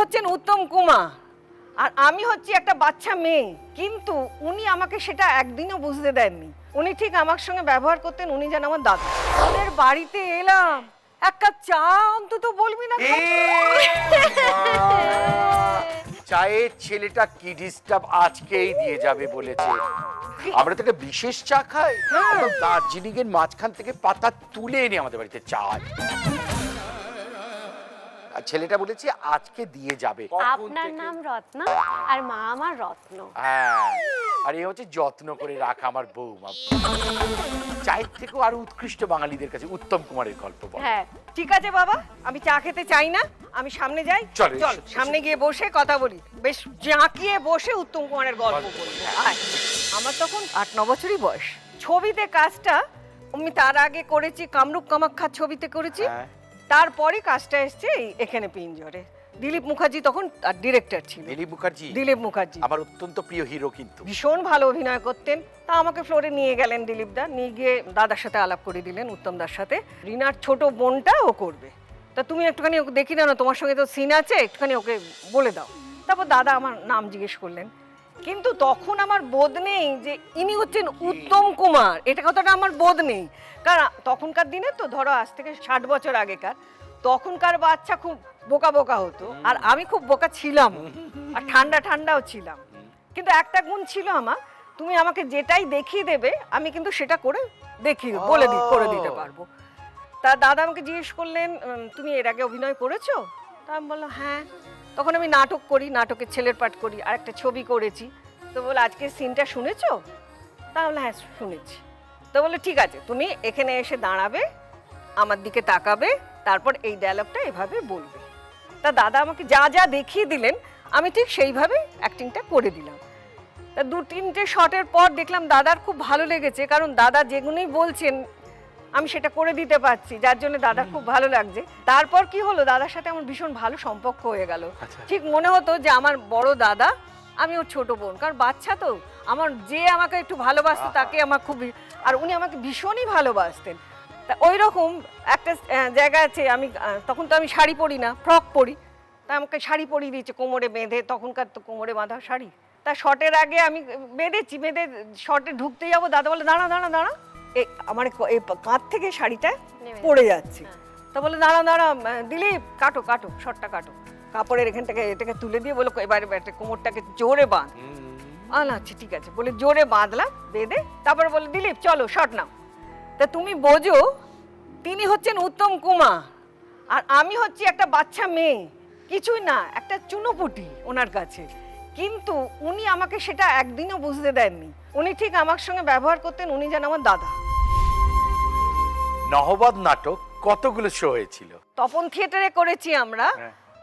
হচ্ছেন উত্তম কুমার আর আমি হচ্ছি একটা বাচ্চা মেয়ে, কিন্তু উনি আমাকে সেটা একদিনও বুঝতে দেননি। উনি ঠিক আমার সঙ্গে ব্যবহার করতেন, উনি যেন আমার দাদা। ওদের বাড়িতে এলাম, এক কাপ চা অন্তত বলবি না? চায়ের ছেলেটা কি ডিস্টার্ব আজকেই দিয়ে যাবে বলেছে। আমরা তো একটা বিশেষ চা খাই, একদম দার্জিলিং এর মাঝখান থেকে পাতা তুলে এনে আমাদের বাড়িতে চা। আর ছেলেটা বলেছে আজকে দিয়ে যাবে। আপনার নাম রত্না আর মা আমার রত্ন। হ্যাঁ, আর এ হচ্ছে যত্ন করে রাখা আমার বৌমা। চায়ের থেকেও আরো উৎকৃষ্ট বাঙালিদের কাছে উত্তম কুমারের গল্প বল। হ্যাঁ ঠিক আছে বাবা, আমি চা খেতে চাই না, আমি সামনে যাই। চল, চল সামনে গিয়ে বসে কথা বলি, বেশ জাঁকিয়ে বসে উত্তম কুমারের গল্প বলি। আয়। আমার তখন 8-9 বছরই বয়স। ছবিতে কাজটা আমি তার আগে করেছি, কামরূপ কামাখ্যার ছবিতে করেছি। হ্যাঁ। তারপরে কাজটা এসছে এখানে পিঞ্জরে। দিলীপ মুখার্জি তখন ডিরেক্টর ছিল। দিলীপ মুখার্জি দিলীপ মুখার্জি আমার অত্যন্ত প্রিয় হিরো, কিন্তু ভীষণ ভালো অভিনয় করতেন। তা আমাকে ফ্লোরে নিয়ে গেলেন দিলীপ দা, নিয়ে গিয়ে দাদার সাথে আলাপ করে দিলেন, উত্তম দার সাথে। রিনার ছোট বোনটা ও করবে, তা তুমি একটুখানি ওকে দেখি না, তোমার সঙ্গে তো সিন আছে, একটুখানি ওকে বলে দাও। তারপর দাদা আমার নাম জিজ্ঞেস করলেন, কিন্তু তখন আমার বোধ নেই যে ইনি হচ্ছেন উত্তম কুমার, এটা কথাটা আমার বোধ নেই। কারণ তখনকার দিনে তো ধরো আজ থেকে 60 বছর আগেকার, তখনকার বাচ্চা খুব বোকা বোকা হতো, আর আমি খুব বোকা ছিলাম, আর ঠান্ডাও ছিলাম। কিন্তু একটা গুণ ছিল আমার, তুমি আমাকে যেটাই দেখিয়ে দেবে আমি কিন্তু সেটা করে করে দিতে পারবো। তা দাদা আমাকে জিজ্ঞেস করলেন, তুমি এর আগে অভিনয় করেছো? তা আমি বললাম হ্যাঁ। তখন আমি নাটক করি, নাটকের ছেলের পাঠ করি, আর একটা ছবি করেছি। তো বলে আজকের সিনটা শুনেছো? তা বললাম হ্যাঁ শুনেছি। তো বলে ঠিক আছে, তুমি এখানে এসে দাঁড়াবে, আমার দিকে তাকাবে, তারপর এই ডায়লগটা এভাবে বলবে। তা দাদা আমাকে যা যা দেখিয়ে দিলেন আমি ঠিক সেইভাবে অ্যাক্টিংটা করে দিলাম। তা 2-3টে শটের পর দেখলাম দাদার খুব ভালো লেগেছে, কারণ দাদা যেগুলোই বলছেন আমি সেটা করে দিতে পারছি, যার জন্য দাদার খুব ভালো লাগছে। তারপর কি হলো, দাদার সাথে আমার ভীষণ ভালো সম্পর্ক হয়ে গেল। ঠিক মনে হতো যে আমার বড় দাদা, আমি ওর ছোট বোন, কারণ বাচ্চা তো আমার, যে আমাকে একটু ভালোবাসতো তাকে আমার খুব, আর উনি আমাকে ভীষণই ভালোবাসতেন। তা ওই রকম একটা জায়গা আছে, আমি তখন তো আমি শাড়ি পরি না, ফ্রক পরি, তা আমাকে শাড়ি পরিয়ে দিয়েছে কোমরে বেঁধে, তখনকার তো কোমরে বাঁধা শাড়ি। তা শটের আগে আমি বেঁধে শটে ঢুকতে যাবো, দাদা বলে দাঁড়া দাঁড়া দাঁড়া, আমার এই কাঁধ থেকে শাড়িটা পড়ে যাচ্ছে। তা বলে দাঁড়া দাঁড়া দিলীপ, কাটো কাটো শটটা কাটো, কাপড়ের এটাকে তুলে দিয়ে বলো এবারে কোমরটাকে জোরে বাঁধ। আচ্ছা ঠিক আছে বলে জোরে বাঁধলাম, বেঁধে তারপরে বলে দিলীপ চলো শট নাও। তা তুমি বোঝো তিনি হচ্ছেন উত্তম কুমার আর আমি হচ্ছি একটা বাচ্চা মেয়ে, কিছুই না, একটা চুনোপুটি ওনার কাছে। কিন্তু উনি আমাকে সেটা একদিনও বুঝতে দেননি। উনি ঠিক আমার সঙ্গে ব্যবহার করতেন, উনি যেন আমার দাদা। নহবত নাটক কতগুলো শো হয়েছিল? তপন থিয়েটারে করেছি আমরা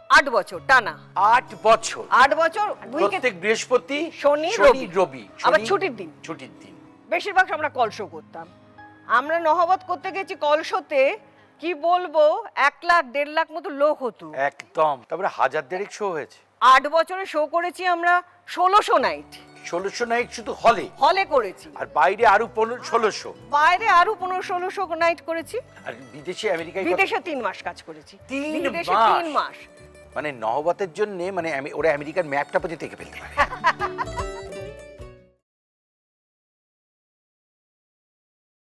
8 বছর টানা। 8 বছর? 8 বছর, প্রত্যেক বৃহস্পতি, শনি, রবি, আবার ছুটির দিন। বেশিরভাগ আমরা কলশো করতাম। আমরা নহবত করতে গেছি কলশোতে, কি বলবো 1 লাখ 1.5 লাখ মতো লোক হতো একদম। তারপরে 1000 শো হয়েছে। 8 বছরে শো করেছি আমরা 1600 নাইট। 1600 নাইট শুধু হলে করেছি, আর বাইরে আরো 1600। বাইরে আরো 1500-1600 নাইট করেছি। আর বিদেশে আমেরিকায়? বিদেশে 3 মাস কাজ করেছি। 3 মাস? মানে নহবতের জন্য মানে ওরা আমেরিকার ম্যাপটা পর্যন্ত এঁকে ফেলতে পারে।